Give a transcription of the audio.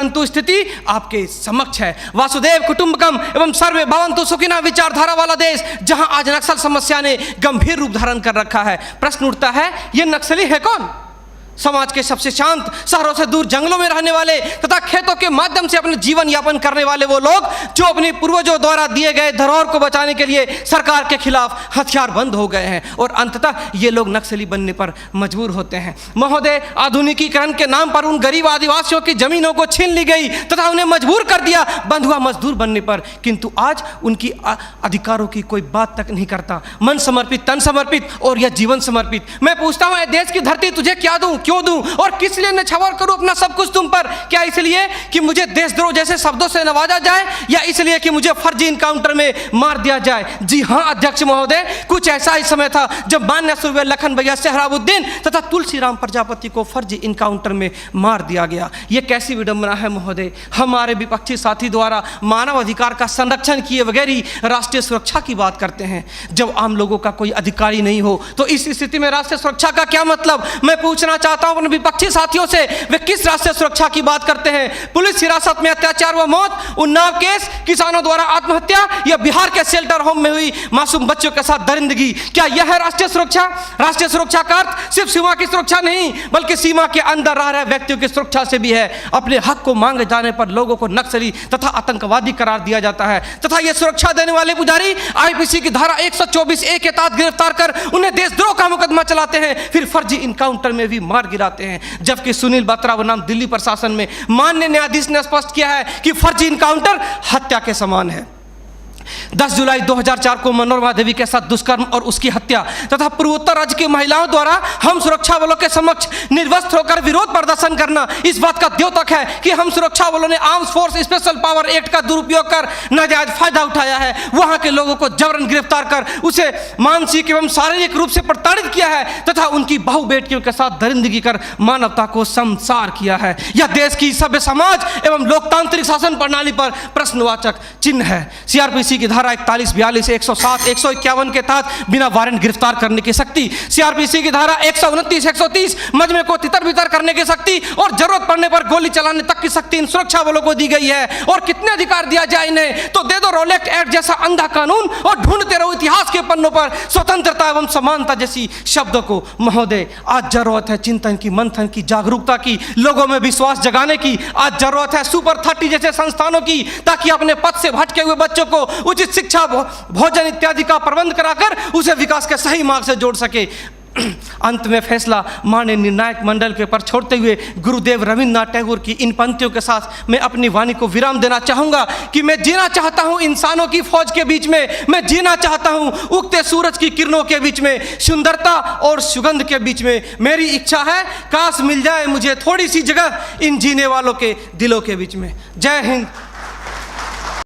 परंतु स्थिति आपके समक्ष है। वासुदेव कुटुंबकम एवं सर्वे भवन्तु सुखिनः विचारधारा वाला देश, जहां आज नक्सल समस्या ने गंभीर रूप धारण कर रखा है। प्रश्न उठता है, ये नक्सली है कौन? समाज के सबसे शांत, शहरों से दूर जंगलों में रहने वाले तथा खेतों के माध्यम से अपने जीवन यापन करने वाले वो लोग जो अपने पूर्वजों द्वारा दिए गए धरोहर को बचाने के लिए सरकार के खिलाफ हथियार बंद हो गए हैं और अंततः ये लोग नक्सली बनने पर मजबूर होते हैं। महोदय, आधुनिकीकरण के नाम पर उन गरीब आदिवासियों की जमीनों को छीन ली गई तथा उन्हें मजबूर कर दिया बंधुआ मजदूर बनने पर, किंतु आज उनकी अधिकारों की कोई बात तक नहीं करता। मन समर्पित, तन समर्पित और यह जीवन समर्पित। मैं पूछता हूं, देश की धरती तुझे क्या दूं, क्यों दूं और किस लिए न्यौछावर करूं अपना सब कुछ तुम पर? क्या इसलिए कि मुझे देशद्रोह जैसे शब्दों से नवाजा जाए या इसलिए कि मुझे फर्जी इनकाउंटर में मार दिया जाए? जी हां अध्यक्ष महोदय, कुछ ऐसा ही समय था जब मान्य सूर्य लखन भैया सोहराबुद्दीन तथा तुलसीराम प्रजापति को फर्जी इनकाउंटर में मार दिया गया। यह कैसी विडंबना है महोदय, हमारे विपक्षी साथी द्वारा मानव अधिकार का संरक्षण किए बगैर ही राष्ट्रीय सुरक्षा की बात करते हैं। जब आम लोगों का कोई अधिकार ही नहीं हो तो इस स्थिति में राष्ट्रीय सुरक्षा का क्या मतलब? मैं पूछना चाहता हूं अपने विपक्षी साथियों से, वे किस राष्ट्रीय सुरक्षा की बात करते हैं? पुलिस हिरासत में अत्याचार व मौत, उन्नाव केस, किसानों द्वारा आत्महत्या या बिहार के शेल्टर होम में हुई मासूम बच्चों के साथ दरिंदगी, क्या यह है राष्ट्रीय सुरक्षा? राष्ट्रीय सुरक्षा का अर्थ सिर्फ सीमा की सुरक्षा नहीं बल्कि सीमा के अंदर रह रहे व्यक्तियों की सुरक्षा से भी है। अपने हक को मांगे जाने पर लोगों को नक्सली तथा आतंकवादी करार दिया जाता है तथा यह सुरक्षा देने वाले पुजारी आईपीसी की धारा 124A के तहत गिरफ्तार कर उन्हें देशद्रोह का मुकदमा चलाते हैं, फिर फर्जी इनकाउंटर में भी मार गिराते हैं। जबकि सुनील बत्रा बनाम दिल्ली प्रशासन में माननीय न्यायाधीश ने स्पष्ट किया है कि फर्जी इनकाउंटर हत्या के समान है। 10 जुलाई 2004 को मनोरमा देवी के साथ दुष्कर्म और उसकी हत्या तथा पूर्वोत्तर राज्य की महिलाओं द्वारा हम सुरक्षा बलों के समक्ष निर्वस्त्र होकर विरोध प्रदर्शन करना इस बात का द्योतक है कि हम सुरक्षा बलों ने arms force special power act का दुरुपयोग कर नाजायज फायदा उठाया है। वहां के लोगों को जबरन गिरफ्तार कर उसे मानसिक एवं शारीरिक रूप से प्रताड़ित किया है तथा उनकी बहु बेटियों के साथ दरिंदगी कर मानवता को संसार किया है। यह देश की सभ्य समाज एवं लोकतांत्रिक शासन प्रणाली पर प्रश्नवाचक चिन्ह है। सीआरपीसी की धारा 41, 42, 107, 151 के तहत बिना वारंट गिरफ्तार करने की शक्ति, सीआरपीसी की धारा 129, 130 मजमे को तितर बितर करने की शक्ति और जरूरत पड़ने पर गोली चलाने तक की शक्ति इन सुरक्षा बलों को दी गई है। और कितने अधिकार दिया जाए इन्हें? तो दे दो रोलेक्ट एक्ट जैसा अंधा कानून और ढूंढते रहो इतिहास के पन्नों पर स्वतंत्रता एवं समानता जैसी शब्दों को। महोदय, आज जरूरत है चिंतन की, मंथन की, जागरूकता की, लोगों में विश्वास जगाने की। आज जरूरत है सुपर 30 जैसे संस्थानों की, ताकि अपने पथ से भटके हुए बच्चों को उचित शिक्षा, भोजन इत्यादि का प्रबंध कराकर उसे विकास के सही मार्ग से जोड़ सके। अंत में फैसला माननीय निर्णायक मंडल के पर छोड़ते हुए गुरुदेव रविन्द्रनाथ टैगोर की इन पंक्तियों के साथ मैं अपनी वाणी को विराम देना चाहूंगा कि मैं जीना चाहता हूं इंसानों की फौज के बीच में, मैं जीना चाहता हूं उगते सूरज की किरणों के बीच में, सुंदरता और सुगंध के बीच में। मेरी इच्छा है काश मिल जाए मुझे थोड़ी सी जगह इन जीने वालों के दिलों के बीच में। जय हिंद,